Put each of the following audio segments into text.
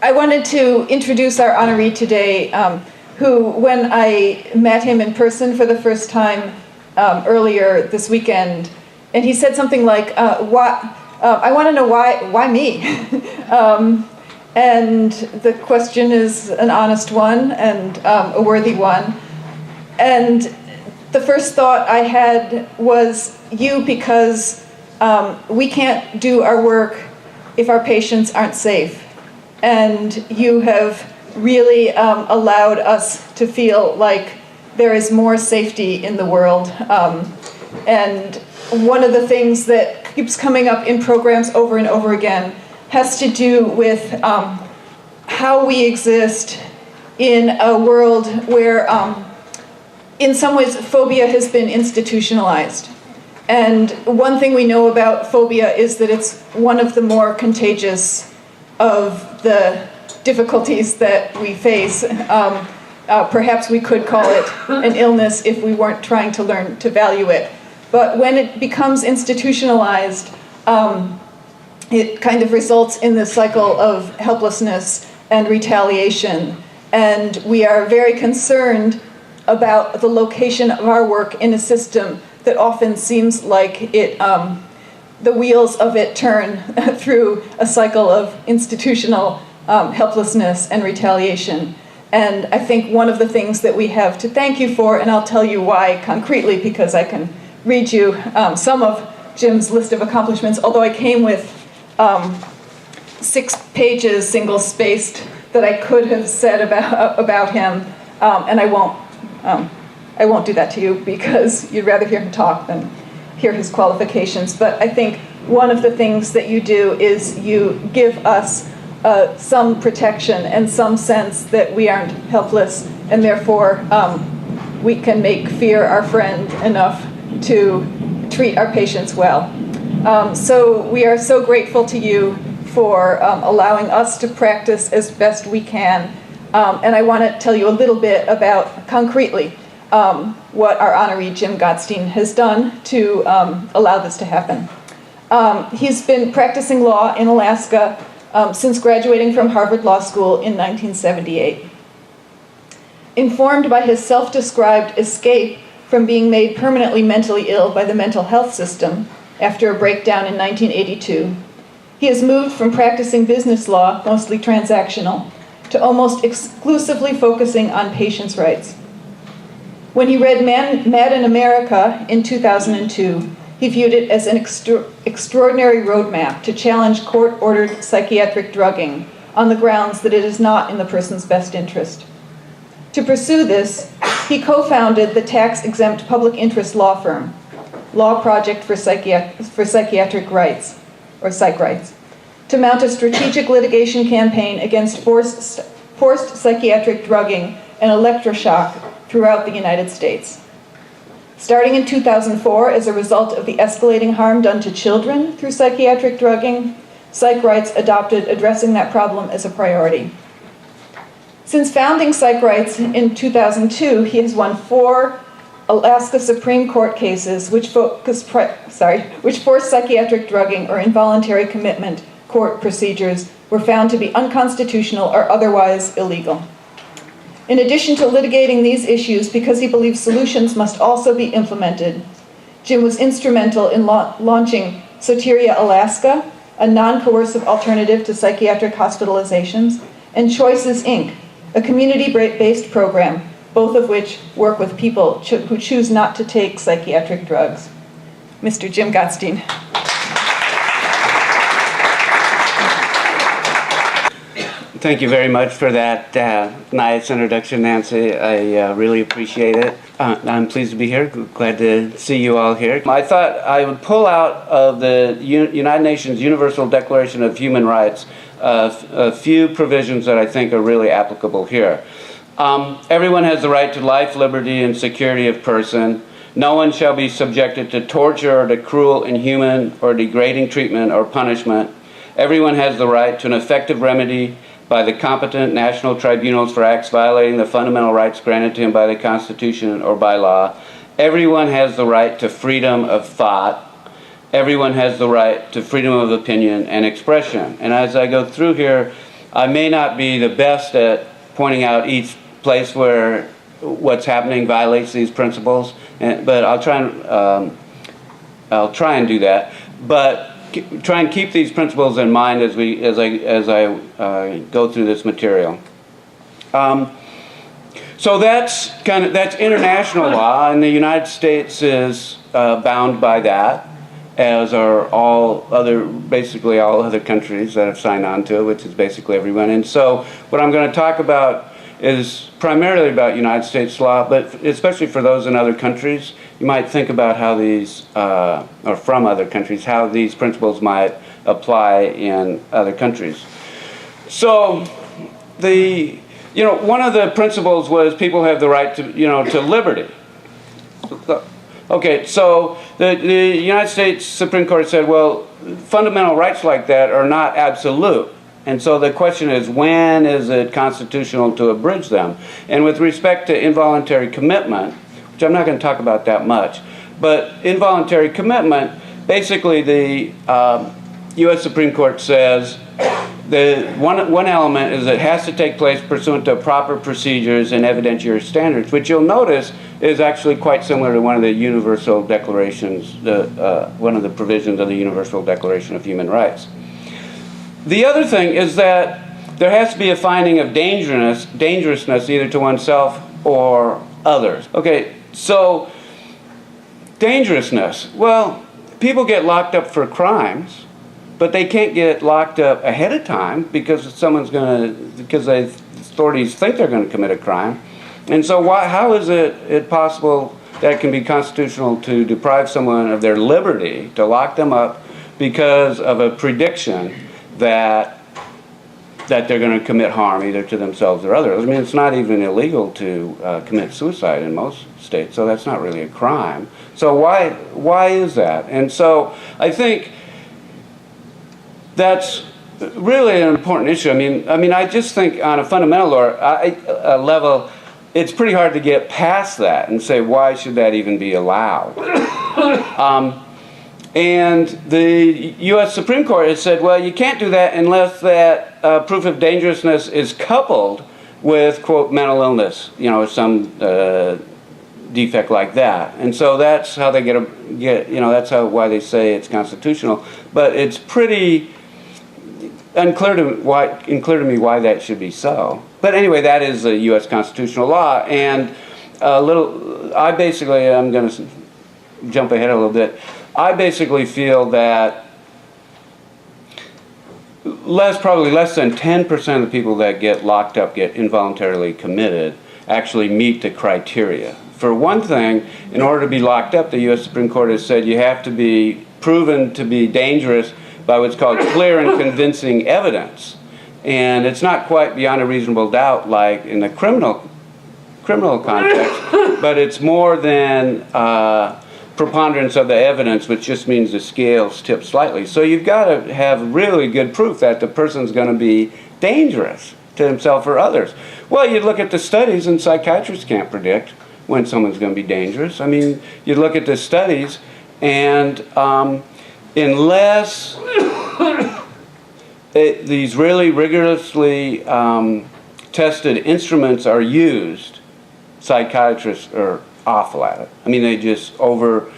I wanted to introduce our honoree today, who, when I met him in person for the first time earlier this weekend, and he said something like, I want to know why me? And the question is an honest one and a worthy one. And the first thought I had was you, because we can't do our work if our patients aren't safe. And you have really allowed us to feel like there is more safety in the world. And one of the things that keeps coming up in programs over and over again has to do with how we exist in a world where, in some ways, phobia has been institutionalized. And one thing we know about phobia is that it's one of the more contagious of the difficulties that we face. Perhaps we could call it an illness if we weren't trying to learn to value it. But when it becomes institutionalized, it kind of results in this cycle of helplessness and retaliation. And we are very concerned about the location of our work in a system that often seems like it, the wheels of it turn through a cycle of institutional helplessness and retaliation. And I think one of the things that we have to thank you for, and I'll tell you why concretely, because I can read you some of Jim's list of accomplishments, although I came with 6 pages single-spaced that I could have said about him, and I won't do that to you because you'd rather hear him talk than hear his qualifications. But I think one of the things that you do is you give us some protection and some sense that we aren't helpless, and therefore we can make fear our friend enough to treat our patients well. So we are so grateful to you for allowing us to practice as best we can. And I want to tell you a little bit about, concretely, what our honoree Jim Gottstein has done to allow this to happen. He's been practicing law in Alaska since graduating from Harvard Law School in 1978. Informed by his self-described escape from being made permanently mentally ill by the mental health system after a breakdown in 1982, he has moved from practicing business law, mostly transactional, to almost exclusively focusing on patients' rights. When he read Mad in America in 2002, he viewed it as an extraordinary roadmap to challenge court-ordered psychiatric drugging on the grounds that it is not in the person's best interest. To pursue this, he co-founded the tax-exempt public interest law firm, Law Project for Psychiatric Rights, or Psych Rights, to mount a strategic litigation campaign against forced psychiatric drugging and electroshock throughout the United States. Starting in 2004, as a result of the escalating harm done to children through psychiatric drugging, Psych Rights adopted addressing that problem as a priority. Since founding Psych Rights in 2002, he has won 4 Alaska Supreme Court cases which forced psychiatric drugging or involuntary commitment court procedures were found to be unconstitutional or otherwise illegal. In addition to litigating these issues, because he believes solutions must also be implemented, Jim was instrumental in launching Soteria Alaska, a non-coercive alternative to psychiatric hospitalizations, and Choices, Inc., a community-based program, both of which work with people who choose not to take psychiatric drugs. Mr. Jim Gottstein. Thank you very much for that nice introduction, Nancy. I really appreciate it. I'm pleased to be here. Glad to see you all here. I thought I would pull out of the United Nations Universal Declaration of Human Rights a few provisions that I think are really applicable here. Everyone has the right to life, liberty, and security of person. No one shall be subjected to torture or to cruel, inhuman, or degrading treatment or punishment. Everyone has the right to an effective remedy by the competent national tribunals for acts violating the fundamental rights granted to him by the Constitution or by law. Everyone has the right to freedom of thought. Everyone has the right to freedom of opinion and expression. And as I go through here, I may not be the best at pointing out each place where what's happening violates these principles, but I'll try and do that. But try and keep these principles in mind as I go through this material. So that's international law, and the United States is bound by that, as are basically all other countries that have signed on to it, which is basically everyone. And so what I'm going to talk about is primarily about United States law, but especially for those in other countries, you might think about how these, or from other countries, how these principles might apply in other countries. So one of the principles was people have the right to liberty. Okay, so the United States Supreme Court said, well, fundamental rights like that are not absolute. And so the question is, when is it constitutional to abridge them? And with respect to involuntary commitment, which I'm not going to talk about that much, but involuntary commitment, basically the U.S. Supreme Court says the one element is it has to take place pursuant to proper procedures and evidentiary standards, which you'll notice is actually quite similar to one of the Universal Declarations, one of the provisions of the Universal Declaration of Human Rights. The other thing is that there has to be a finding of dangerousness either to oneself or others. Okay, so dangerousness. Well, people get locked up for crimes, but they can't get locked up ahead of time because the authorities think they're going to commit a crime. And so how is it possible that it can be constitutional to deprive someone of their liberty, to lock them up because of a prediction that they're going to commit harm either to themselves or others? I mean, it's not even illegal to commit suicide in most states, so that's not really a crime. So why is that? And so I think that's really an important issue. I mean, I just think on a fundamental level, it's pretty hard to get past that and say, why should that even be allowed? And the U.S. Supreme Court has said, well, you can't do that unless that proof of dangerousness is coupled with, quote, mental illness, some defect like that. And so that's how they why they say it's constitutional. But it's pretty unclear to me why that should be so. But anyway, that is a U.S. constitutional law. And I'm going to jump ahead a little bit. I basically feel that probably less than 10% of the people that get locked up, get involuntarily committed, actually meet the criteria. For one thing, in order to be locked up, the U.S. Supreme Court has said you have to be proven to be dangerous by what's called clear and convincing evidence. And it's not quite beyond a reasonable doubt like in the criminal context, but it's more than preponderance of the evidence, which just means the scales tip slightly. So you've got to have really good proof that the person's going to be dangerous to himself or others. Well, you look at the studies, and psychiatrists can't predict when someone's going to be dangerous. I mean, you look at the studies, and unless these really rigorously tested instruments are used, psychiatrists are awful at it. I mean, they just over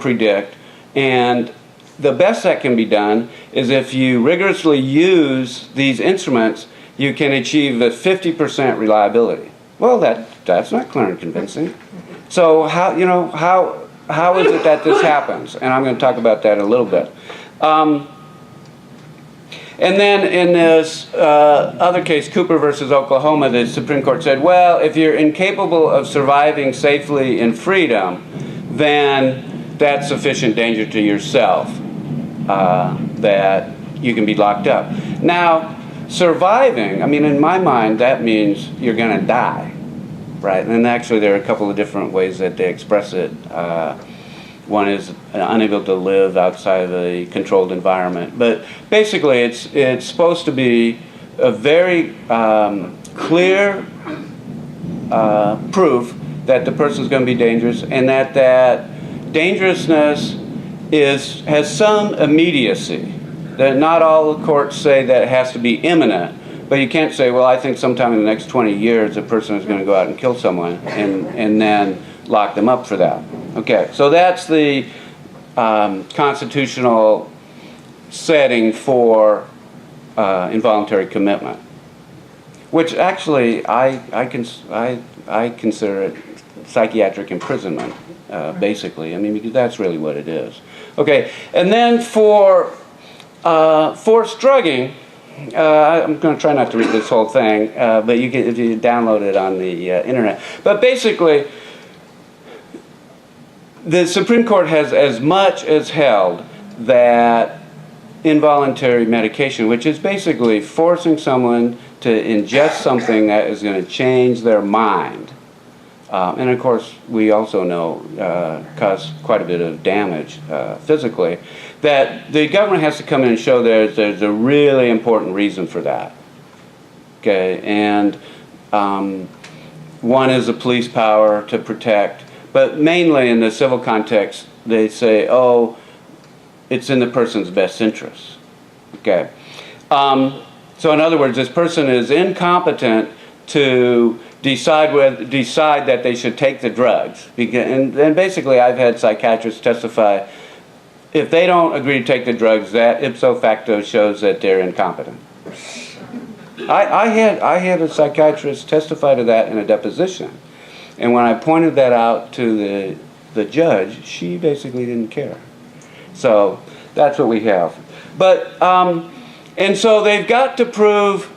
predict. And the best that can be done is if you rigorously use these instruments, you can achieve a 50% reliability. Well, that's not clear and convincing. So how is it that this happens? And I'm going to talk about that in a little bit. And then in this other case, Cooper versus Oklahoma, the Supreme Court said, well, if you're incapable of surviving safely in freedom, then that's sufficient danger to yourself that you can be locked up. Now, surviving, I mean, in my mind, that means you're going to die, right? And actually, there are a couple of different ways that they express it. One is unable to live outside of a controlled environment. But basically, it's supposed to be a very clear proof that the person's going to be dangerous, and that dangerousness has some immediacy. That not all the courts say that it has to be imminent, But you can't say, well, I think sometime in the next 20 years a person is going to go out and kill someone and then lock them up for that. Okay, so that's the constitutional setting for involuntary commitment, which actually I consider it psychiatric imprisonment, basically. I mean, because that's really what it is. Okay, and then for forced drugging, I'm going to try not to read this whole thing, but you can, if you download it on the internet. But basically, the Supreme Court has as much as held that involuntary medication, which is basically forcing someone to ingest something that is going to change their mind, and of course we also know cause quite a bit of damage physically, that the government has to come in and show there's a really important reason for that. Okay, and one is the police power to protect, but mainly in the civil context they say, oh, it's in the person's best interest. Okay, so in other words, this person is incompetent to decide that they should take the drugs. And basically, I've had psychiatrists testify, if they don't agree to take the drugs, that ipso facto shows that they're incompetent. I had a psychiatrist testify to that in a deposition, and when I pointed that out to the judge, she basically didn't care. So that's what we have. But and so they've got to prove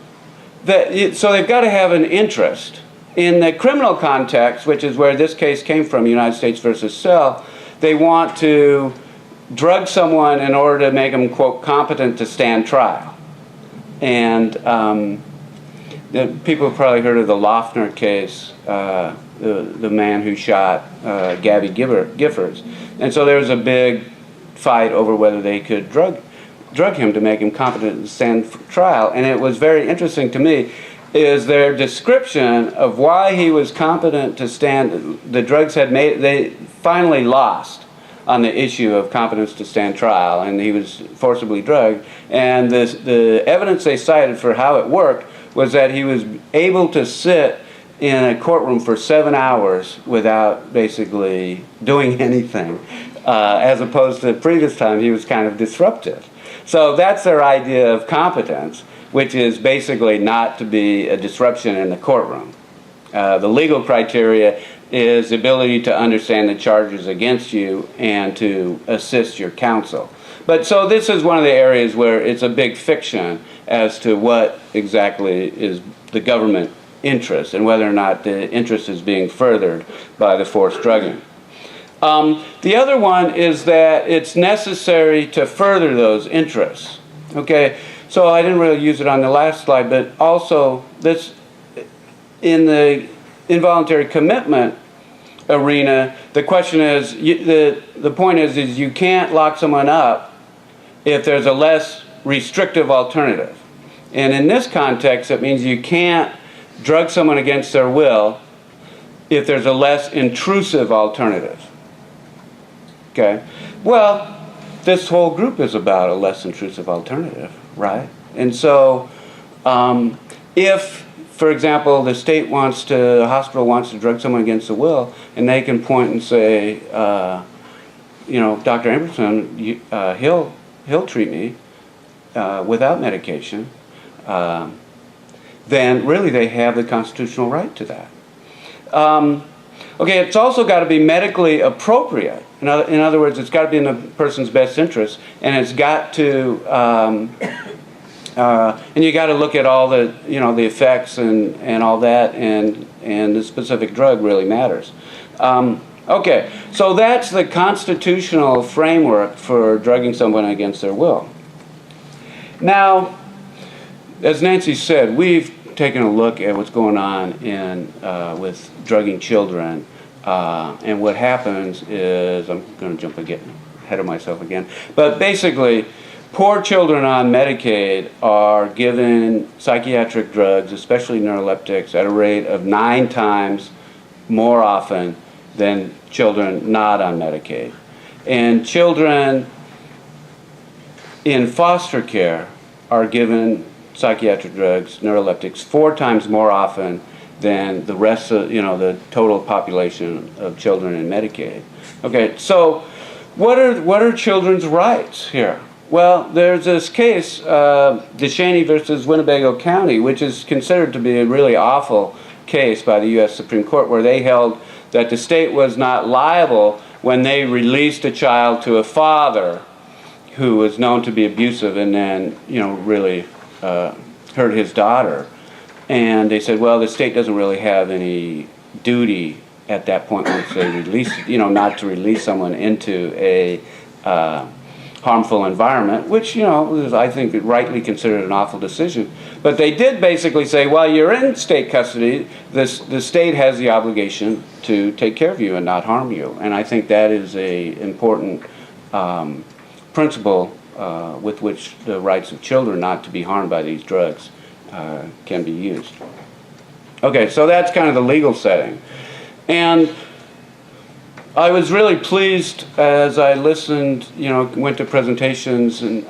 that. So they've got to have an interest. In the criminal context, which is where this case came from, United States versus Sell, they want to drug someone in order to make them, quote, competent to stand trial. And people have probably heard of the Loeffner case, the man who shot Gabby Giffords. And so there was a big fight over whether they could drug him to make him competent to stand trial. And it was very interesting to me is their description of why he was competent to stand. The drugs had made, they finally lost on the issue of competence to stand trial, and he was forcibly drugged. And the evidence they cited for how it worked was that he was able to sit in a courtroom for 7 hours without basically doing anything, as opposed to the previous time he was kind of disruptive. So that's their idea of competence, which is basically not to be a disruption in the courtroom. The legal criteria is the ability to understand the charges against you and to assist your counsel. But so this is one of the areas where it's a big fiction as to what exactly is the government interest and whether or not the interest is being furthered by the forced drugging. The other one is that it's necessary to further those interests. Okay, so I didn't really use it on the last slide, but also this in the involuntary commitment arena, the question is, the point is you can't lock someone up if there's a less restrictive alternative. And in this context, it means you can't drug someone against their will if there's a less intrusive alternative. Okay? Well, this whole group is about a less intrusive alternative, right? And so if, for example, the hospital wants to drug someone against their will, and they can point and say, Dr. Emerson, he'll treat me without medication, then really they have the constitutional right to that. Okay, it's also got to be medically appropriate. In other words, it's got to be in the person's best interest, and it's got to, and you got to look at all the, the effects and all that, and the specific drug really matters. Okay, so that's the constitutional framework for drugging someone against their will. Now, as Nancy said, we've taken a look at what's going on with drugging children, and what happens is, I'm going to jump ahead of myself again, but basically, poor children on Medicaid are given psychiatric drugs, especially neuroleptics, at a rate of 9 times more often than children not on Medicaid. And children in foster care are given psychiatric drugs, neuroleptics, 4 times more often than the rest of, the total population of children in Medicaid. Okay, so what are children's rights here? Well, there's this case, DeShaney versus Winnebago County, which is considered to be a really awful case by the U.S. Supreme Court, where they held that the state was not liable when they released a child to a father who was known to be abusive and then, really hurt his daughter. And they said, well, the state doesn't really have any duty at that point once they release, not to release someone into a harmful environment, which, is, I think, rightly considered an awful decision. But they did basically say, while you're in state custody, the state has the obligation to take care of you and not harm you. And I think that is a important principle with which the rights of children not to be harmed by these drugs can be used. Okay, so that's kind of the legal setting. And I was really pleased as I listened, went to presentations and,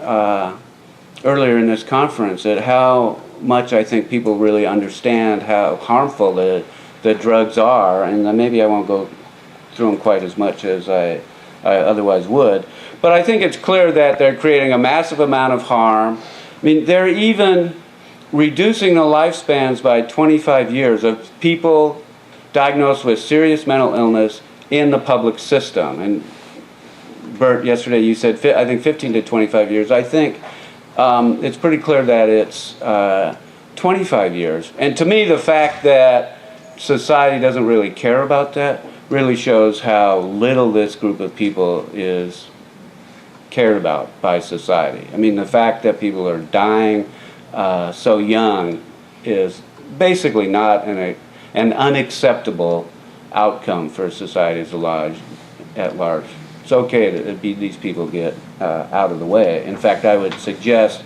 earlier in this conference at how much I think people really understand how harmful the drugs are. And maybe I won't go through them quite as much as I otherwise would. But I think it's clear that they're creating a massive amount of harm. I mean, they're even reducing the lifespans by 25 years of people diagnosed with serious mental illness in the public system. And Bert, yesterday you said, I think 15 to 25 years. I think it's pretty clear that it's 25 years. And to me, the fact that society doesn't really care about that really shows how little this group of people is cared about by society. I mean, the fact that people are dying so young is basically not an unacceptable outcome for society at large. It's okay that these people get out of the way. In fact, I would suggest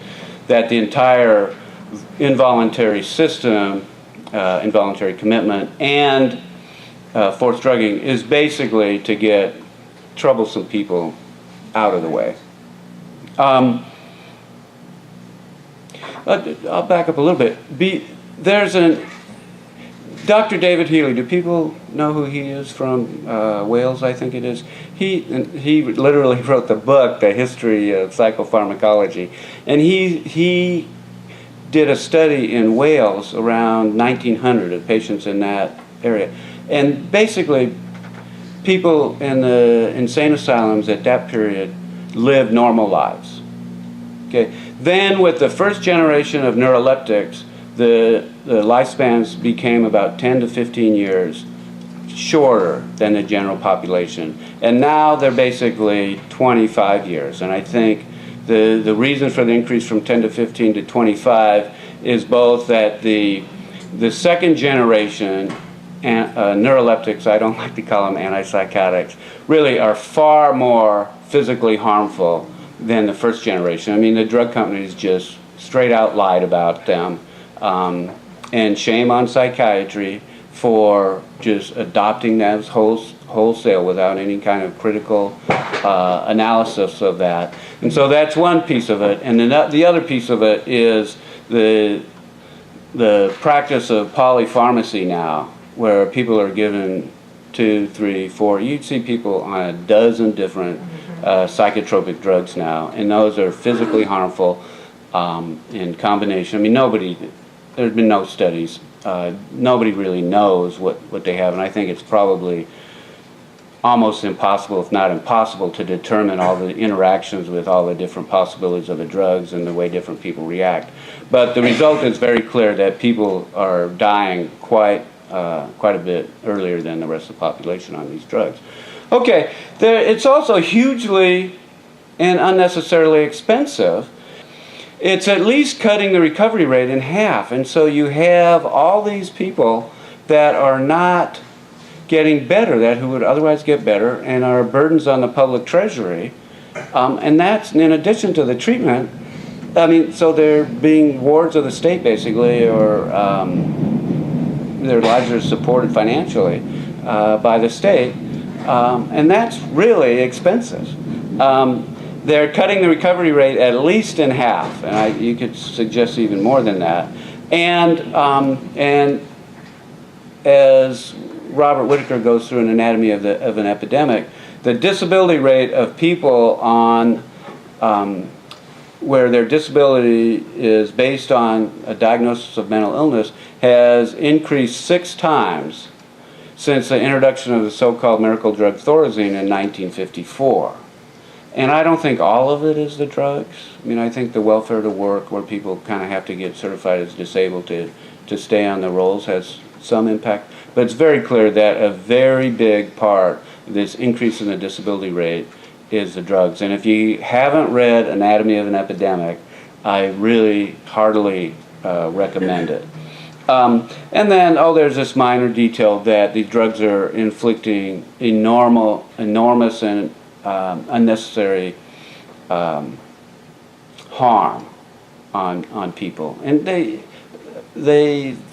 that the entire involuntary system, involuntary commitment, and forced drugging is basically to get troublesome people out of the way. I'll back up a little bit. There's Dr. David Healy. Do people know who he is from Wales, I think it is? He literally wrote the book, The History of Psychopharmacology. And he did a study in Wales around 1900 of patients in that area. And basically, people in the insane asylums at that period lived normal lives. Okay. Then with the first generation of neuroleptics, the lifespans became about 10 to 15 years shorter than the general population. And now they're basically 25 years. And I think the reason for the increase from 10 to 15 to 25 is both that the second generation neuroleptics, I don't like to call them antipsychotics, really are far more physically harmful than the first generation. I mean, the drug companies just straight out lied about them. And shame on psychiatry for just adopting those wholesale without any kind of critical analysis of that. And so that's one piece of it. And then the other piece of it is the practice of polypharmacy now, where people are given 2, 3, 4. You'd see people on a dozen different psychotropic drugs now, and those are physically harmful in combination. I mean, there's been no studies. Nobody really knows what they have, and I think it's probably almost impossible, if not impossible, to determine all the interactions with all the different possibilities of the drugs and the way different people react. But the result is very clear that people are dying quite a bit earlier than the rest of the population on these drugs. Okay, it's also hugely and unnecessarily expensive. It's at least cutting the recovery rate in half. And so you have all these people that are not getting better, who would otherwise get better, and are burdens on the public treasury. And that's in addition to the treatment. I mean, so they're being wards of the state, basically, or their lives are supported financially by the state. And that's really expensive. they're cutting the recovery rate at least in half, and you could suggest even more than that. And as Robert Whitaker goes through an anatomy of an epidemic, the disability rate of people on where their disability is based on a diagnosis of mental illness has increased 6 times since the introduction of the so-called miracle drug Thorazine in 1954. And I don't think all of it is the drugs. I mean, I think the welfare to work, where people kind of have to get certified as disabled to stay on the rolls, has some impact. But it's very clear that a very big part of this increase in the disability rate is the drugs. And if you haven't read Anatomy of an Epidemic, I really heartily recommend it. And then, there's this minor detail that these drugs are inflicting enormous and unnecessary harm on people. And they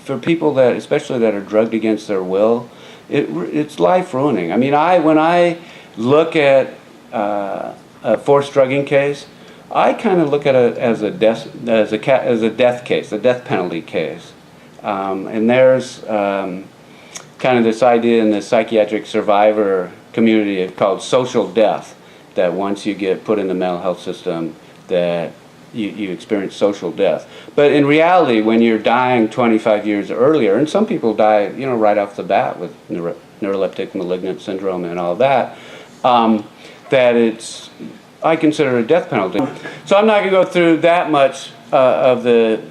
for people that, especially that are drugged against their will, it's life ruining. I mean, when I look at a forced drugging case, I kind of look at it as a death case, a death penalty case. And there's kind of this idea in the psychiatric survivor community called social death, that once you get put in the mental health system, that you experience social death. But in reality, when you're dying 25 years earlier, and some people die, right off the bat with neuroleptic malignant syndrome and all that, I consider a death penalty. So I'm not going to go through that much of the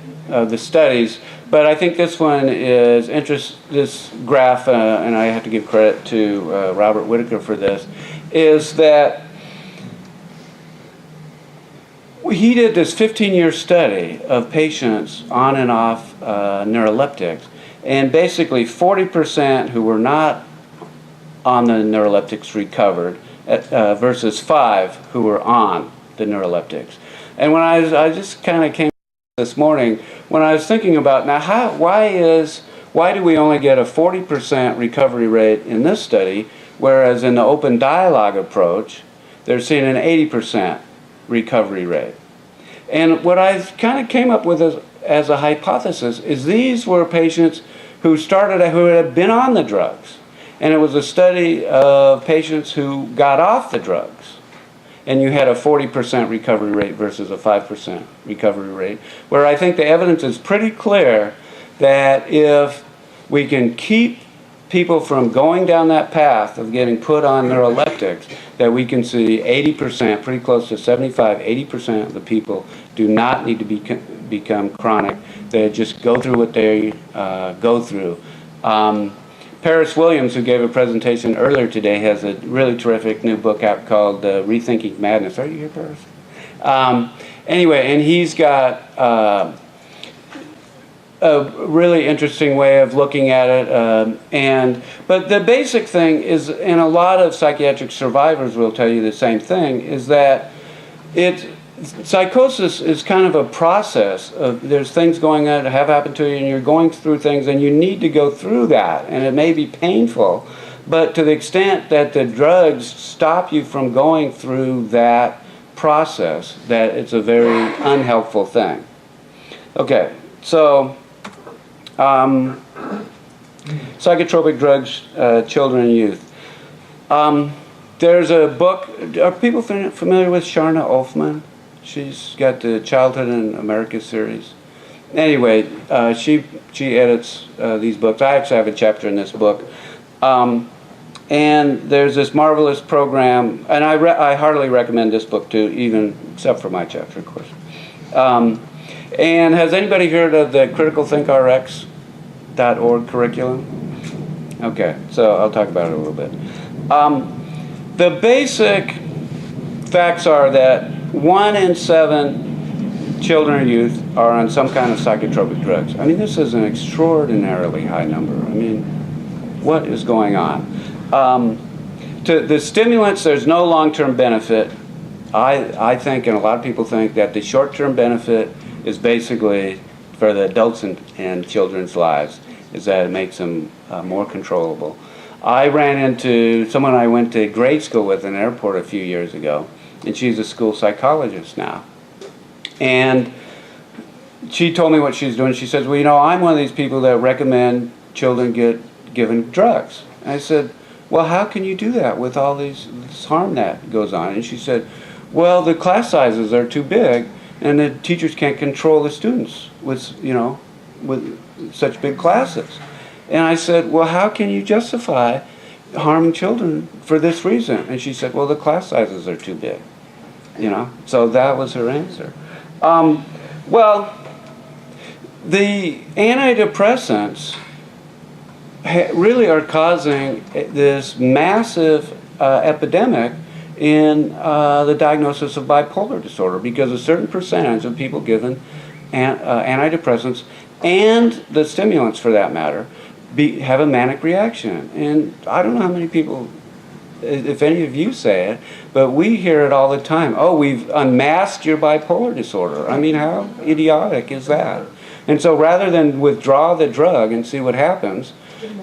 studies, but I think this one is this graph, and I have to give credit to Robert Whitaker for this, is that he did this 15-year study of patients on and off neuroleptics, and basically 40% who were not on the neuroleptics recovered, versus 5 who were on the neuroleptics. And when I just kind of came this morning, when I was thinking about now why do we only get a 40% recovery rate in this study, whereas in the open dialogue approach they're seeing an 80% recovery rate. And what I kind of came up with as a hypothesis is these were patients who had been on the drugs. And it was a study of patients who got off the drugs. And you had a 40% recovery rate versus a 5% recovery rate, where I think the evidence is pretty clear that if we can keep people from going down that path of getting put on neuroleptics, that we can see 80%, pretty close to 80% of the people do not need to become chronic. They just go through what they go through. Paris Williams, who gave a presentation earlier today, has a really terrific new book out called Rethinking Madness. Are you here, Paris? Anyway, and he's got a really interesting way of looking at it. But the basic thing is, and a lot of psychiatric survivors will tell you the same thing, is that psychosis is kind of a process of there's things going on that have happened to you, and you're going through things, and you need to go through that, and it may be painful, but to the extent that the drugs stop you from going through that process, that it's a very unhelpful thing. Okay, so psychotropic drugs, children and youth. There's a book. Are people familiar with Sharna Olfman? She's got the Childhood in America series. Anyway, she edits these books. I actually have a chapter in this book. And there's this marvelous program, and I heartily recommend this book too, even except for my chapter, of course. And has anybody heard of the criticalthinkrx.org curriculum? Okay, so I'll talk about it a little bit. The basic facts are that 1 in 7 children or youth are on some kind of psychotropic drugs. I mean, this is an extraordinarily high number. I mean, what is going on? To the stimulants, there's no long-term benefit. I think, and a lot of people think, that the short-term benefit is basically for the adults and children's lives, is that it makes them more controllable. I ran into someone I went to grade school with in an airport a few years ago, and she's a school psychologist now. And she told me what she's doing. She says, well, I'm one of these people that recommend children get given drugs. And I said, well, how can you do that with all this harm that goes on? And she said, well, the class sizes are too big, and the teachers can't control the students with such big classes. And I said, well, how can you justify harming children for this reason? And she said, well, the class sizes are too big. So that was her answer. Well, the antidepressants really are causing this massive epidemic in the diagnosis of bipolar disorder, because a certain percentage of people given antidepressants and the stimulants, for that matter, have a manic reaction. And I don't know how many people, if any of you say it, but we hear it all the time. Oh, we've unmasked your bipolar disorder. I mean, how idiotic is that? And so rather than withdraw the drug and see what happens,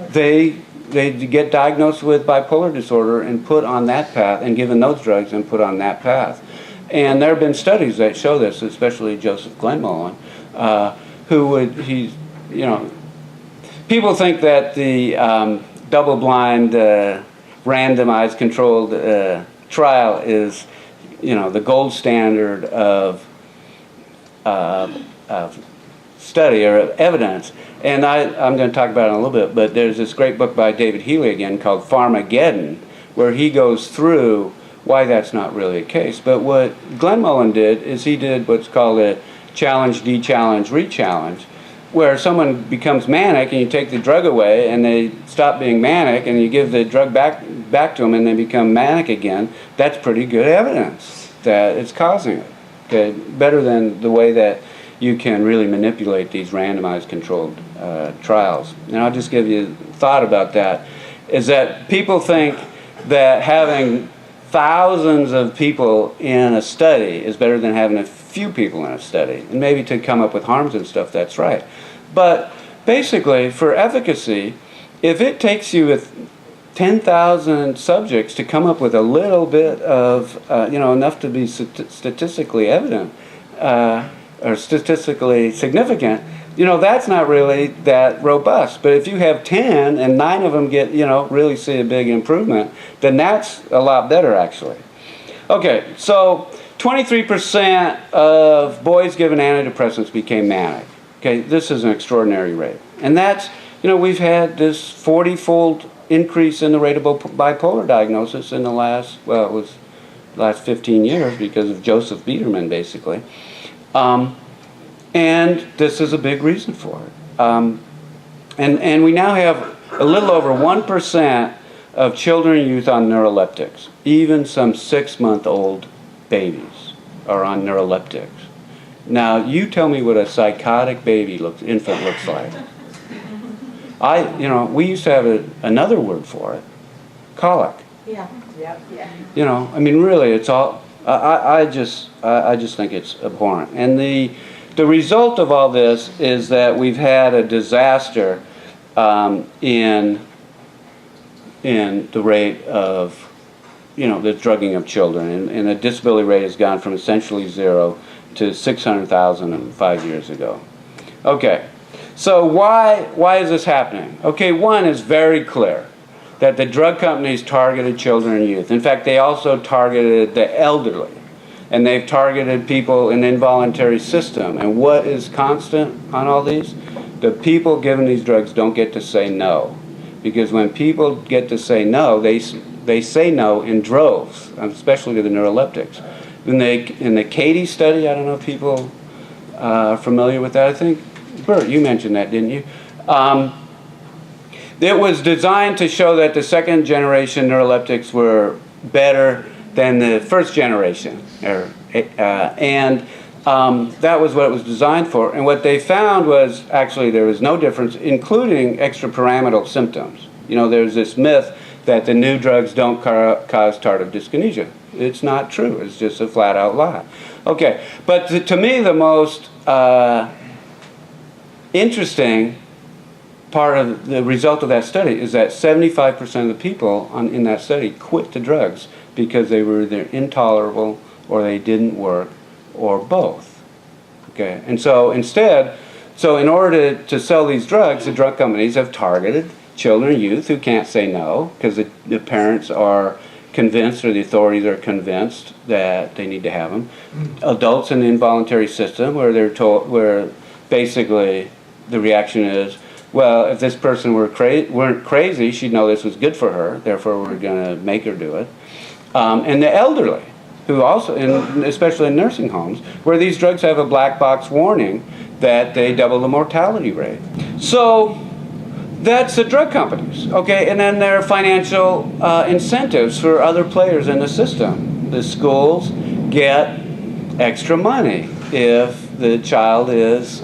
they get diagnosed with bipolar disorder and put on that path, and given those drugs and put on that path. And there have been studies that show this, especially Joseph Glenmullen, people think that the double-blind, randomized, controlled trial is, the gold standard of study or evidence. And I'm going to talk about it in a little bit, but there's this great book by David Healy again called Pharmageddon, where he goes through why that's not really the case. But what Glenmullen did is he did what's called a challenge, de-challenge, re-challenge, where someone becomes manic and you take the drug away and they stop being manic, and you give the drug back to them and they become manic again. That's pretty good evidence that it's causing it. Okay? Better than the way that you can really manipulate these randomized controlled trials. And I'll just give you a thought about that, is that people think that having thousands of people in a study is better than having a few people in a study. And maybe to come up with harms and stuff, that's right. But basically, for efficacy, if it takes you with 10,000 subjects to come up with a little bit of, enough to be statistically evident, or statistically significant, that's not really that robust. But if you have 10 and 9 of them get, really see a big improvement, then that's a lot better, actually. Okay, so 23% of boys given antidepressants became manic. Okay, this is an extraordinary rate. And that's, we've had this 40-fold increase in the rate of bipolar diagnosis in the last 15 years because of Joseph Biederman, basically. And this is a big reason for it. And we now have a little over 1% of children and youth on neuroleptics. Even some 6-month-old babies are on neuroleptics. Now, you tell me what a psychotic infant looks like. We used to have another word for it, colic. Yeah. Really, it's all. I just think it's abhorrent. And the result of all this is that we've had a disaster in the rate of, the drugging of children, and the disability rate has gone from essentially 0 to 600,000 5 years ago. Okay, so why is this happening? Okay, one is very clear, that the drug companies targeted children and youth. In fact, they also targeted the elderly, and they've targeted people in the involuntary system. And what is constant on all these? The people given these drugs don't get to say no, because when people get to say no, they say no in droves, especially to the neuroleptics. In the Katie study, I don't know if people are familiar with that. I think, Bert, you mentioned that, didn't you? It was designed to show that the second generation neuroleptics were better than the first generation, and that was what it was designed for. And what they found was actually there was no difference, including extrapyramidal symptoms. There's this myth that the new drugs don't cause tardive dyskinesia. It's not true. It's just a flat-out lie. Okay, but to me the most interesting part of the result of that study is that 75% of the people in that study quit the drugs because they were either intolerable or they didn't work, or both. Okay, and so instead, so in order to sell these drugs, the drug companies have targeted children and youth who can't say no because the parents are convinced, or the authorities are convinced that they need to have them. Adults in the involuntary system, where they're told, where basically the reaction is, well, if this person weren't crazy, she'd know this was good for her, therefore we're going to make her do it. And the elderly, who also, especially in nursing homes, where these drugs have a black box warning that they double the mortality rate. So that's the drug companies, okay? And then there are financial incentives for other players in the system. The schools get extra money if the child is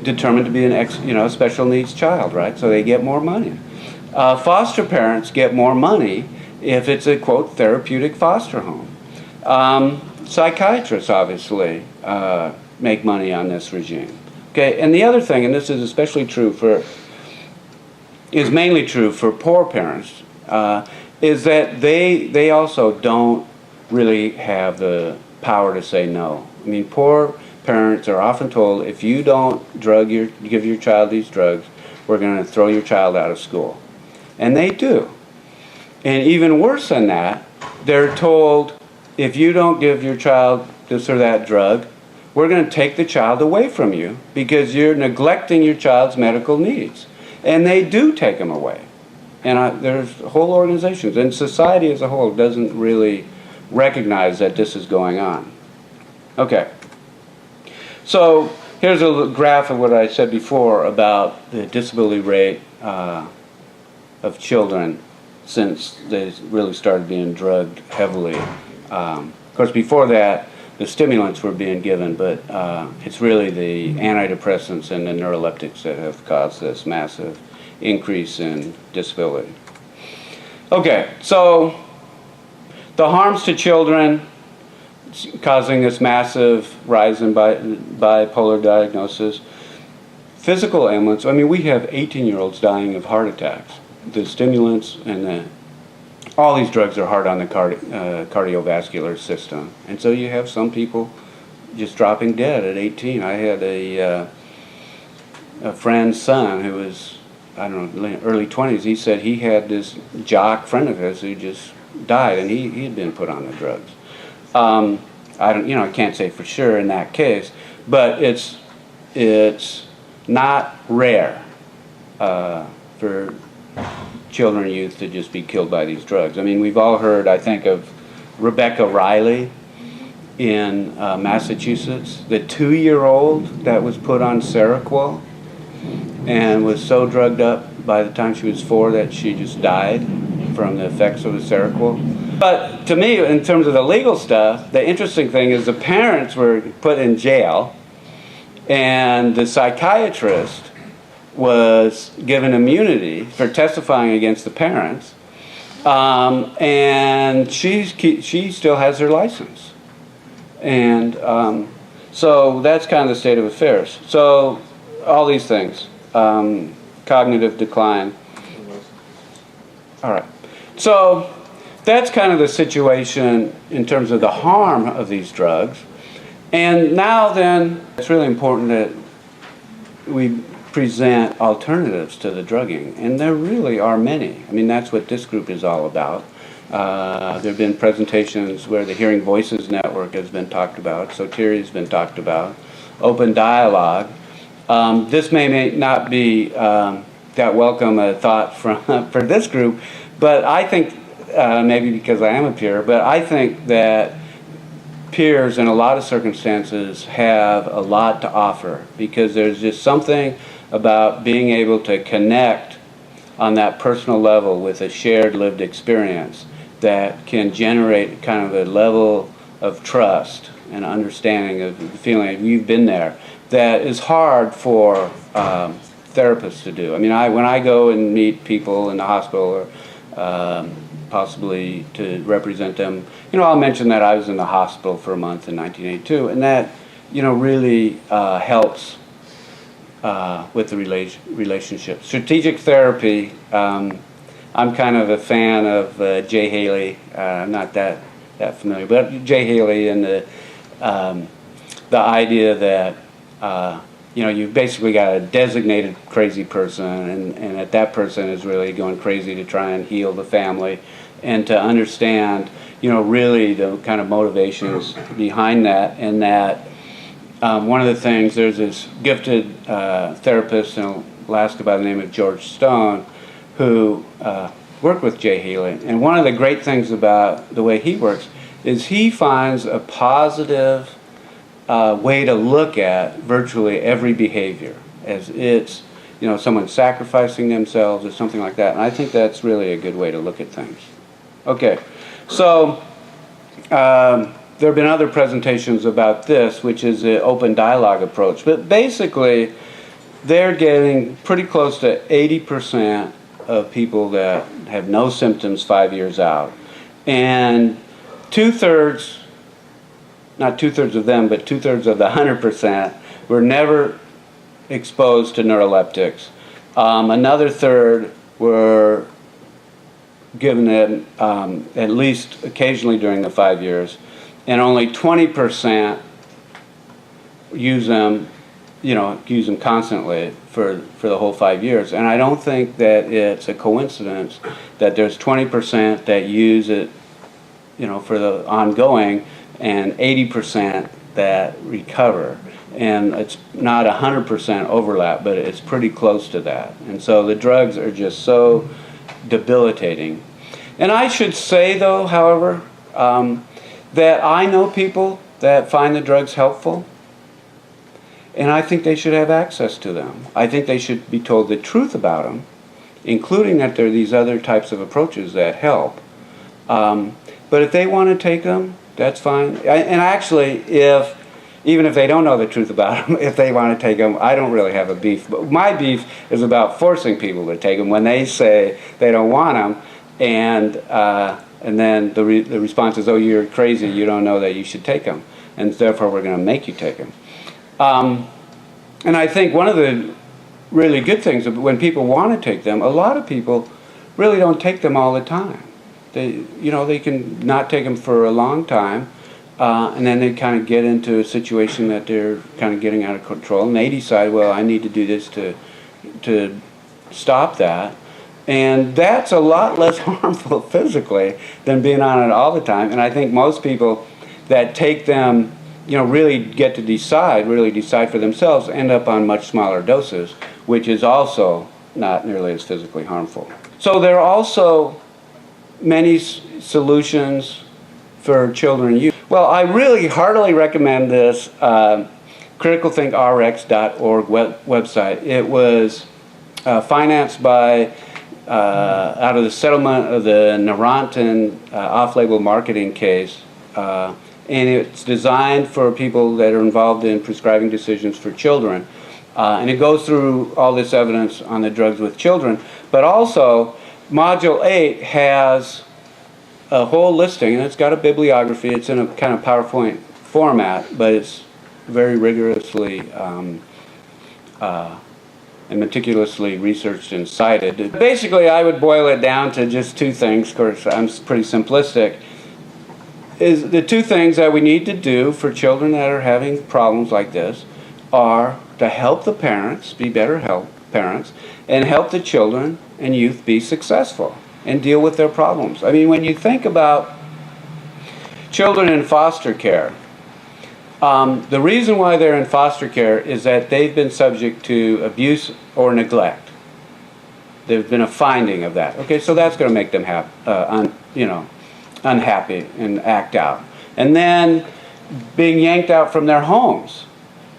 determined to be a special needs child, right? So they get more money. Foster parents get more money if it's a, quote, therapeutic foster home. Psychiatrists, obviously, make money on this regime. Okay, and the other thing, and this is especially true is mainly true for poor parents, is that they also don't really have the power to say no. I mean, poor parents are often told, if you don't give your child these drugs, we're going to throw your child out of school. And they do. And even worse than that, they're told, if you don't give your child this or that drug, we're going to take the child away from you because you're neglecting your child's medical needs. And they do take them away. And there's whole organizations, and society as a whole doesn't really recognize that this is going on. Okay. So here's a graph of what I said before about the disability rate of children since they really started being drugged heavily. Of course, before that, the stimulants were being given, but it's really the antidepressants and the neuroleptics that have caused this massive increase in disability. Okay, so the harms to children causing this massive rise in bipolar diagnosis. Physical ailments, I mean, we have 18-year-olds dying of heart attacks. The stimulants and all these drugs are hard on the cardiovascular system. And so you have some people just dropping dead at 18. I had a friend's son who was, I don't know, early 20s. He said he had this jock friend of his who just died, and he had been put on the drugs. I can't say for sure in that case, but it's not rare for children and youth to just be killed by these drugs. I mean, we've all heard, I think, of Rebecca Riley in Massachusetts, the 2-year-old that was put on Seroquel and was so drugged up by the time she was 4 that she just died from the effects of the Seroquel. But to me, in terms of the legal stuff, the interesting thing is the parents were put in jail, and the psychiatrist was given immunity for testifying against the parents, and she still has her license. And so that's kind of the state of affairs. So all these things, cognitive decline. All right. So that's kind of the situation in terms of the harm of these drugs. And now then, it's really important that we present alternatives to the drugging, and there really are many. I mean, that's what this group is all about. There have been presentations where the Hearing Voices Network has been talked about, Sotiri has been talked about, open dialogue. This may not be that welcome a thought for this group, but I think, maybe because I am a peer, but I think that peers in a lot of circumstances have a lot to offer, because there's just something about being able to connect on that personal level with a shared lived experience that can generate kind of a level of trust and understanding of the feeling that you've been there that is hard for therapists to do. I mean, when I go and meet people in the hospital or possibly to represent them, I'll mention that I was in the hospital for a month in 1982, and that, really helps with the relationship. Strategic therapy, I'm kind of a fan of Jay Haley. I'm not that that familiar. But Jay Haley and the idea that you've basically got a designated crazy person, and that person is really going crazy to try and heal the family, and to understand, really the kind of motivations behind that, and that one of the things, there's this gifted therapist in Alaska by the name of George Stone, who worked with Jay Haley, and one of the great things about the way he works is he finds a positive way to look at virtually every behavior as it's, someone sacrificing themselves or something like that. And I think that's really a good way to look at things. Okay, so there have been other presentations about this, which is the open dialogue approach. But basically, they're getting pretty close to 80% of people that have no symptoms 5 years out. And not two-thirds of them, but two-thirds of the 100% were never exposed to neuroleptics. Another third were given it at least occasionally during the 5 years, and only 20% use them constantly for the whole 5 years. And I don't think that it's a coincidence that there's 20% that use it, for the ongoing, and 80% that recover. And it's not 100% overlap, but it's pretty close to that. And so the drugs are just so debilitating. And I should say, though, however, that I know people that find the drugs helpful, and I think they should have access to them. I think they should be told the truth about them, including that there are these other types of approaches that help. But if they want to take them, that's fine. And actually, even if they don't know the truth about them, if they want to take them, I don't really have a beef. But my beef is about forcing people to take them when they say they don't want them, and then the response is, "Oh, you're crazy. You don't know that you should take them, and therefore we're going to make you take them." And I think one of the really good things when people want to take them, a lot of people really don't take them all the time. They can not take them for a long time, and then they kind of get into a situation that they're kind of getting out of control, and they decide, well, I need to do this to stop that. And that's a lot less harmful physically than being on it all the time. And I think most people that take them, really get to really decide for themselves, end up on much smaller doses, which is also not nearly as physically harmful. So there are also many solutions for children and youth. Well, I really heartily recommend this criticalthinkrx.org website. It was financed by out of the settlement of the Neurontin off-label marketing case, and it's designed for people that are involved in prescribing decisions for children. And it goes through all this evidence on the drugs with children, but also Module 8 has a whole listing, and it's got a bibliography. It's in a kind of PowerPoint format, but it's very rigorously and meticulously researched and cited. Basically, I would boil it down to just two things. Of course, I'm pretty simplistic. Is the two things that we need to do for children that are having problems like this are to help the parents be better parents, and help the children and youth be successful and deal with their problems. I mean, when you think about children in foster care, the reason why they're in foster care is that they've been subject to abuse or neglect. There's been a finding of that. Okay, so that's going to make them unhappy and act out. And then being yanked out from their homes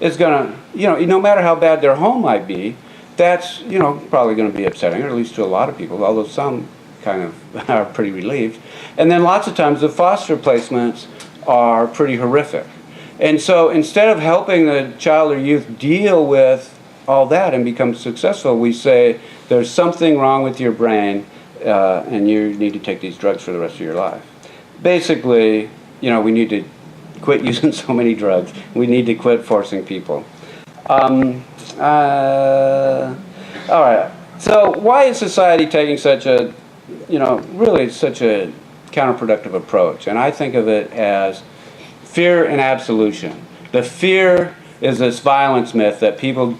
is going to, no matter how bad their home might be, that's, probably going to be upsetting, or at least to a lot of people, although some kind of are pretty relieved. And then lots of times the foster placements are pretty horrific. And so instead of helping the child or youth deal with all that and become successful, we say there's something wrong with your brain and you need to take these drugs for the rest of your life. Basically, we need to quit using so many drugs. We need to quit forcing people. All right. So why is society taking such a, really such a counterproductive approach. And I think of it as fear and absolution. The fear is this violence myth that people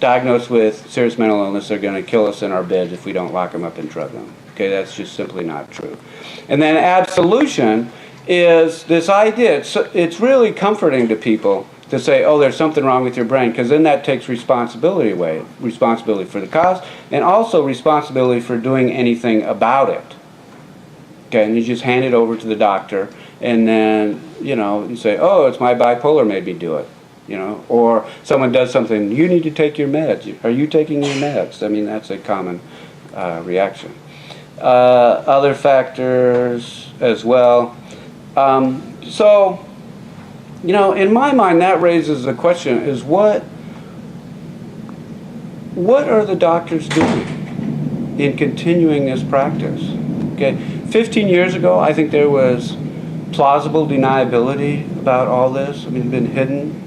diagnosed with serious mental illness are going to kill us in our beds if we don't lock them up and drug them. Okay, that's just simply not true. And then absolution is this idea. It's really comforting to people to say, oh, there's something wrong with your brain, because then that takes responsibility away. Responsibility for the cause, and also responsibility for doing anything about it. Okay, and you just hand it over to the doctor, and then, you say, oh, it's my bipolar made me do it. Or someone does something, you need to take your meds. Are you taking your meds? I mean, that's a common reaction. Other factors as well. So, in my mind, that raises the question: is what are the doctors doing in continuing this practice? Okay, 15 years ago, I think there was plausible deniability about all this. I mean, it's been hidden.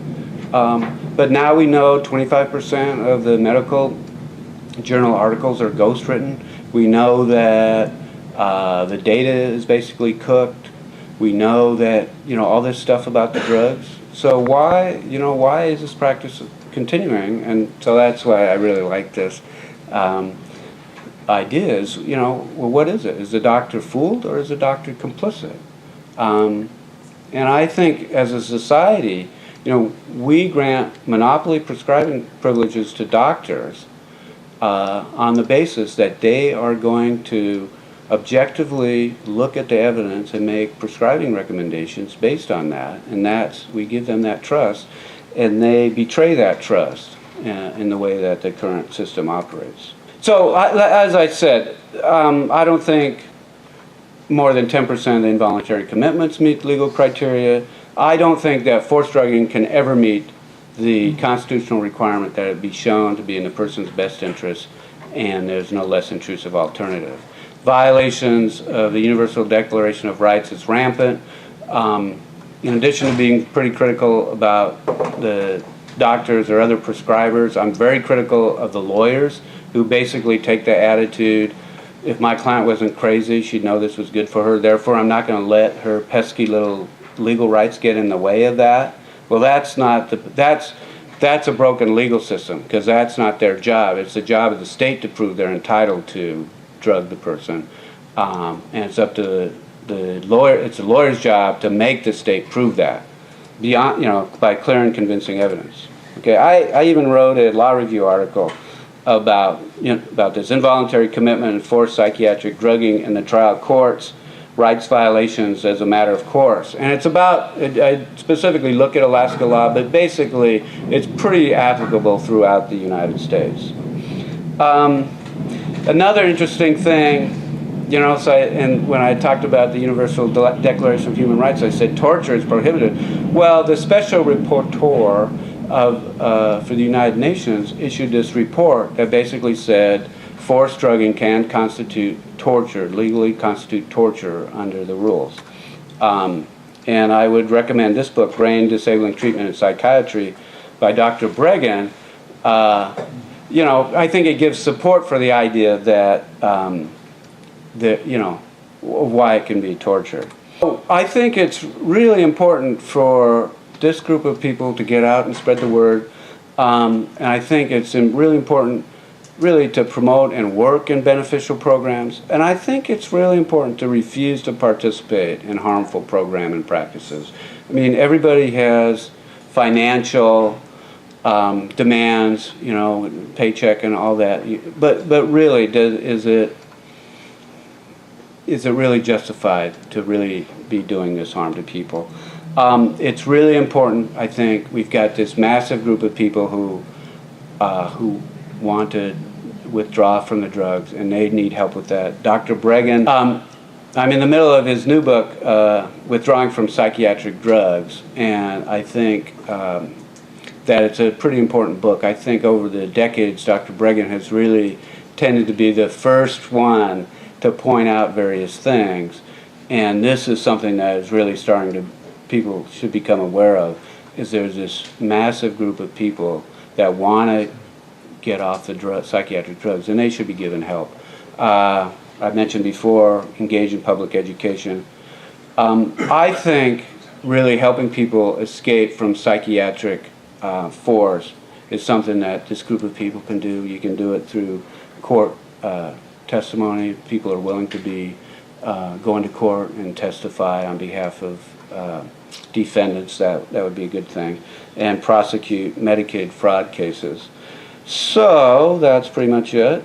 But now we know 25% of the medical journal articles are ghostwritten. We know that the data is basically cooked. We know that, all this stuff about the drugs. So why is this practice continuing? And so that's why I really like this idea is, well, what is it? Is the doctor fooled or is the doctor complicit? And I think as a society, we grant monopoly prescribing privileges to doctors on the basis that they are going to objectively look at the evidence and make prescribing recommendations based on that. And we give them that trust, and they betray that trust in the way that the current system operates. So, as I said, I don't think more than 10% of the involuntary commitments meet legal criteria. I don't think that forced drugging can ever meet the constitutional requirement that it be shown to be in the person's best interest and there's no less intrusive alternative. Violations of the Universal Declaration of Rights is rampant. In addition to being pretty critical about the doctors or other prescribers, I'm very critical of the lawyers who basically take the attitude, if my client wasn't crazy, she'd know this was good for her, therefore I'm not going to let her pesky little legal rights get in the way of that. Well, that's a broken legal system, because that's not their job. It's the job of the state to prove they're entitled to drug the person, and it's up to the lawyer. It's the lawyer's job to make the state prove that beyond, by clear and convincing evidence. Okay, I even wrote a law review article about this involuntary commitment and forced psychiatric drugging in the trial courts, rights violations as a matter of course. And it's about, I specifically look at Alaska law, but basically it's pretty applicable throughout the United States. Another interesting thing, and when I talked about the Universal Declaration of Human Rights, I said torture is prohibited. Well, the special rapporteur for the United Nations issued this report that basically said forced drugging can constitute torture, legally constitute torture under the rules. And I would recommend this book, Brain Disabling Treatment in Psychiatry, by Dr. Breggin. I think it gives support for the idea that, why it can be torture. I think it's really important for this group of people to get out and spread the word. And I think it's really important really to promote and work in beneficial programs. And I think it's really important to refuse to participate in harmful program and practices. I mean, everybody has financial demands, paycheck and all that. But really, is it really justified to really be doing this harm to people? It's really important. I think we've got this massive group of people who want to withdraw from the drugs, and they need help with that. Dr. Breggin, I'm in the middle of his new book, Withdrawing from Psychiatric Drugs, and I think that it's a pretty important book. I think over the decades, Dr. Breggin has really tended to be the first one to point out various things, and this is something that is really people should become aware of, is there's this massive group of people that want to get off the psychiatric drugs, and they should be given help. I mentioned before, engage in public education. I think really helping people escape from psychiatric fours is something that this group of people can do. You can do it through court testimony. People are willing to be go into court and testify on behalf of defendants. That would be a good thing, and prosecute Medicaid fraud cases. So that's pretty much it.